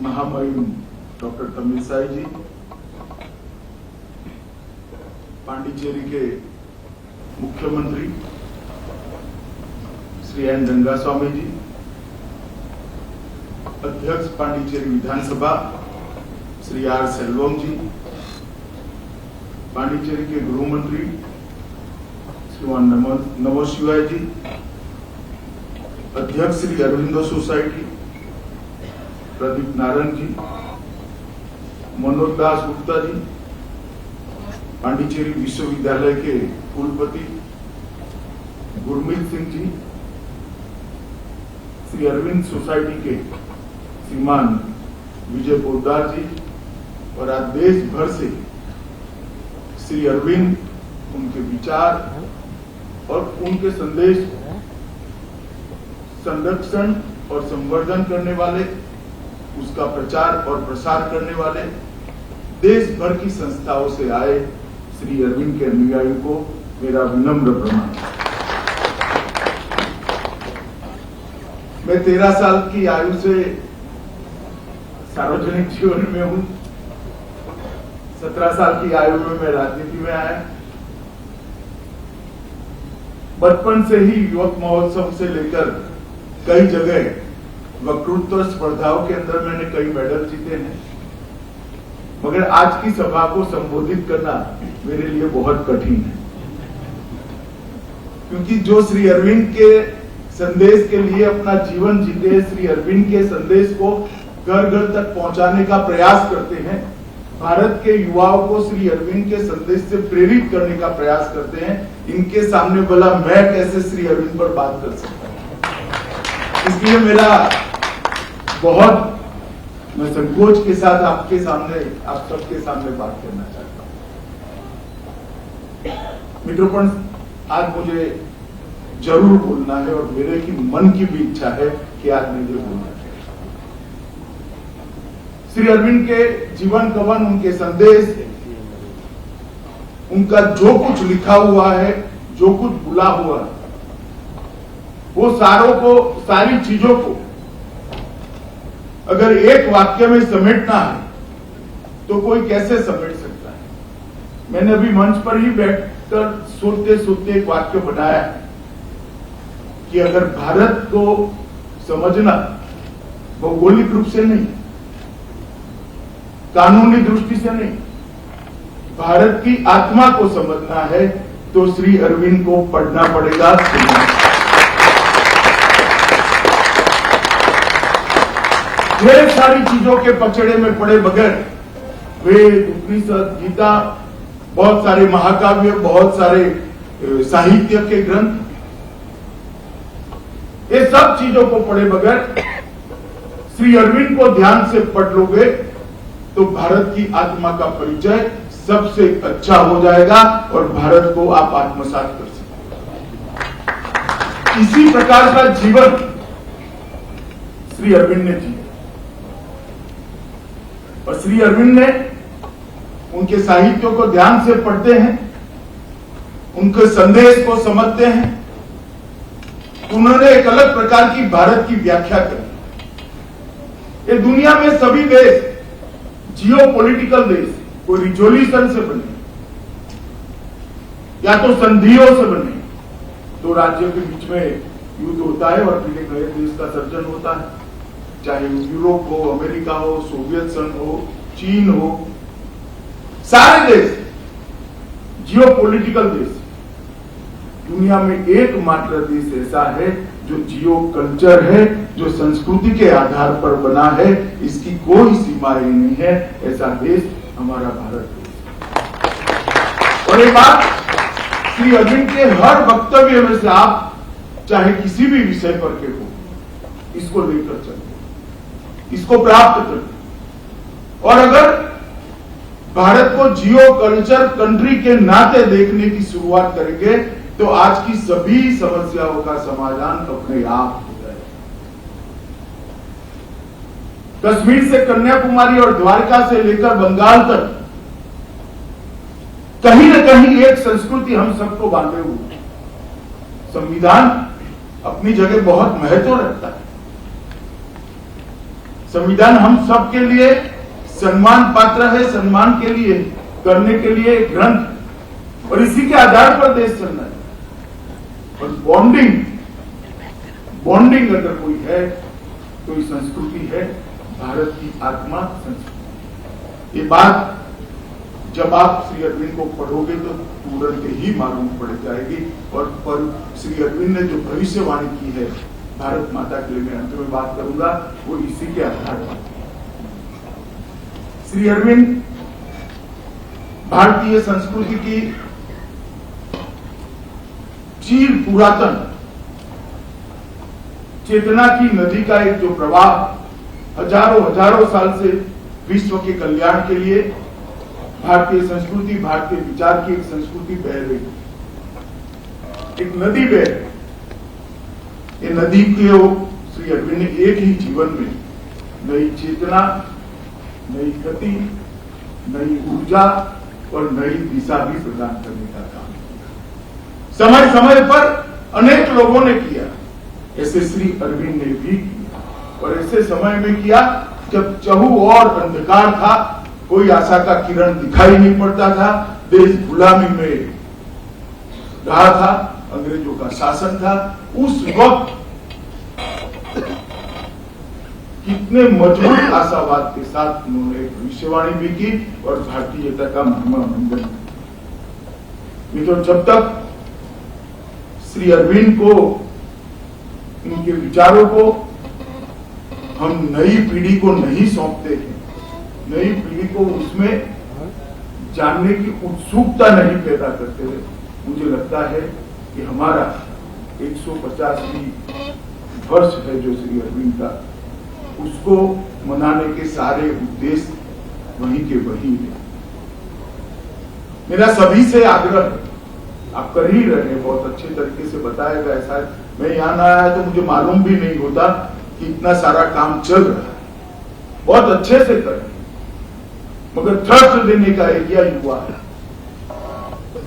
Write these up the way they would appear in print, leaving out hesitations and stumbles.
महामहिम डॉक्टर तमिलसाई जी, पांडिचेरी के मुख्यमंत्री श्री एन रंगास्वामी जी, अध्यक्ष पांडिचेरी विधानसभा श्री आर सेल्वम जी, पांडिचेरी के गृह मंत्री श्रीमान नमो शिवाय जी, अध्यक्ष श्री अरविंदो सोसाइटी प्रदीप नारायण जी, मनोज दास गुप्ता जी, पांडिचेरी विश्वविद्यालय के कुलपति गुरमीत सिंह जी, श्री अरविंद सोसाइटी के श्रीमान विजय पोद्दार जी, और आज देश भर से श्री अरविंद, उनके विचार और उनके संदेश संरक्षण और संवर्धन करने वाले, उसका प्रचार और प्रसार करने वाले देश भर की संस्थाओं से आए श्री अरविंद के अनुयायियों को मेरा विनम्र प्रणाम। मैं 13 साल की आयु से सार्वजनिक जीवन में हूं। 17 साल की आयु में मैं राजनीति में आया। बचपन से ही युवक महोत्सव से लेकर कई जगह वक्तृत्व स्पर्धाओं के अंदर मैंने कई मेडल जीते हैं, मगर आज की सभा को संबोधित करना मेरे लिए बहुत कठिन है, क्योंकि जो श्री अरविंद के संदेश के लिए अपना जीवन जीते, श्री अरविंद के संदेश को घर घर तक पहुंचाने का प्रयास करते हैं, भारत के युवाओं को श्री अरविंद के संदेश से प्रेरित करने का प्रयास करते हैं, इनके सामने भला मैं कैसे श्री अरविंद पर बात कर सकता हूं। इसलिए मेरा बहुत, मैं संकोच के साथ आपके सामने, आप सबके सामने बात करना चाहता हूं। मित्रों, आज मुझे जरूर बोलना है और मेरे की मन की भी इच्छा है कि आज मुझे बोलना है। श्री अरविंद के जीवन कवन, उनके संदेश, उनका जो कुछ लिखा हुआ है, जो कुछ बुला हुआ है, वो सारी चीजों को अगर एक वाक्य में समेटना है तो कोई कैसे समेट सकता है। मैंने अभी मंच पर ही बैठकर सोचते सोचते एक वाक्य बनाया कि अगर भारत को समझना भौगोलिक रूप से नहीं, कानूनी दृष्टि से नहीं, भारत की आत्मा को समझना है तो श्री अरविंद को पढ़ना पड़ेगा। ढेर सारी चीजों के पचड़े में पड़े बगैर वेद, उपनिषद, गीता, बहुत सारे महाकाव्य, बहुत सारे साहित्य के ग्रंथ, ये सब चीजों को पढ़े बगैर श्री अरविंद को ध्यान से पढ़ लोगे तो भारत की आत्मा का परिचय सबसे अच्छा हो जाएगा और भारत को आप आत्मसात कर सकते। इसी प्रकार का जीवन श्री अरविंद ने जिया और श्री अरविंद ने उनके साहित्यों को ध्यान से पढ़ते हैं, उनके संदेश को समझते हैं। उन्होंने एक अलग प्रकार की भारत की व्याख्या करी। ये दुनिया में सभी देश जियो पॉलिटिकल देश कोई रिजोल्यूशन से बने या तो संधियों से बने, दो राज्यों के बीच में युद्ध होता है और फिर एक नए देश का सर्जन होता है, चाहे यूरोप हो, अमेरिका हो, सोवियत संघ हो, चीन हो, सारे देश जियो पॉलिटिकल देश। दुनिया में एकमात्र देश ऐसा है जो जियो कल्चर है, जो संस्कृति के आधार पर बना है, इसकी कोई सीमाएं नहीं है, ऐसा देश हमारा भारत देश। और एक बात, श्री अरविंद के हर वक्तव्य में से आप चाहे किसी भी विषय पर के हो, इसको लेकर चले, इसको प्राप्त करें। और अगर भारत को जियो कल्चर कंट्री के नाते देखने की शुरुआत करेंगे तो आज की सभी समस्याओं का समाधान अपने आप हो जाएगा। कश्मीर से कन्याकुमारी और द्वारका से लेकर बंगाल तक कहीं न कहीं एक संस्कृति हम सबको बांधे हुए। संविधान अपनी जगह बहुत महत्व रखता है। संविधान हम सबके लिए सम्मान पात्र है, सम्मान के लिए करने के लिए एक ग्रंथ, और इसी के आधार पर देश चलना है। और बॉन्डिंग अगर कोई है तो ये संस्कृति है, भारत की आत्मा संस्कृति। ये बात जब आप श्री अरविंद को पढ़ोगे तो तुरंत ही मालूम पड़ जाएगी। और पर श्री अरविंद ने जो भविष्यवाणी की है भारत माता के लिए, मैं अंत में बात करूंगा, वो इसी के आधार पर। श्री अरविंद भारतीय संस्कृति की चीर पुरातन चेतना की नदी का एक जो प्रवाह हजारों साल से विश्व के कल्याण के लिए भारतीय संस्कृति, भारतीय विचार की एक संस्कृति बह रही, एक नदी बह रही। ये नदी के श्री अरविंद ने एक ही जीवन में नई चेतना, नई गति, नई ऊर्जा और नई दिशा भी प्रदान करने का काम किया। समय समय पर अनेक लोगों ने किया, ऐसे श्री अरविंद ने भी किया, और ऐसे समय में किया जब चहुओर अंधकार था, कोई आशा का किरण दिखाई नहीं पड़ता था, देश गुलामी में रहा था, अंग्रेजों का शासन था। उस वक्त कितने मजबूत आशावाद के साथ उन्होंने एक भविष्यवाणी भी की और भारतीयता का महिमा मंडन। नहीं तो जब तक श्री अरविंद को, इनके विचारों को हम नई पीढ़ी को नहीं सौंपते हैं, नई पीढ़ी को उसमें जानने की उत्सुकता नहीं पैदा करते हैं, मुझे लगता है कि हमारा 150वीं वर्ष है जो श्री अरविंद का, उसको मनाने के सारे उद्देश्य वही के वही है। मेरा सभी से आग्रह है, आप कर ही रहे हैं, बहुत अच्छे तरीके से बताया गया। शायद मैं यहाँ आया तो मुझे मालूम भी नहीं होता कि इतना सारा काम चल रहा है, बहुत अच्छे से कर, मगर थ्रस्ट देने का एरिया युवा है,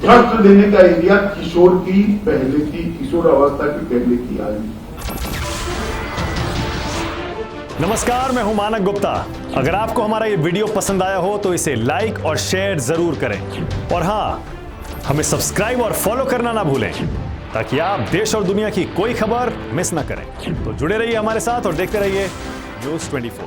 थ्रस्ट देने का एरिया किशोर की पहले की, किशोर अवस्था की पहले की आयु। नमस्कार, मैं हूं मानक गुप्ता। अगर आपको हमारा ये वीडियो पसंद आया हो तो इसे लाइक और शेयर जरूर करें, और हाँ, हमें सब्सक्राइब और फॉलो करना ना भूलें ताकि आप देश और दुनिया की कोई खबर मिस ना करें। तो जुड़े रहिए हमारे साथ और देखते रहिए News 24।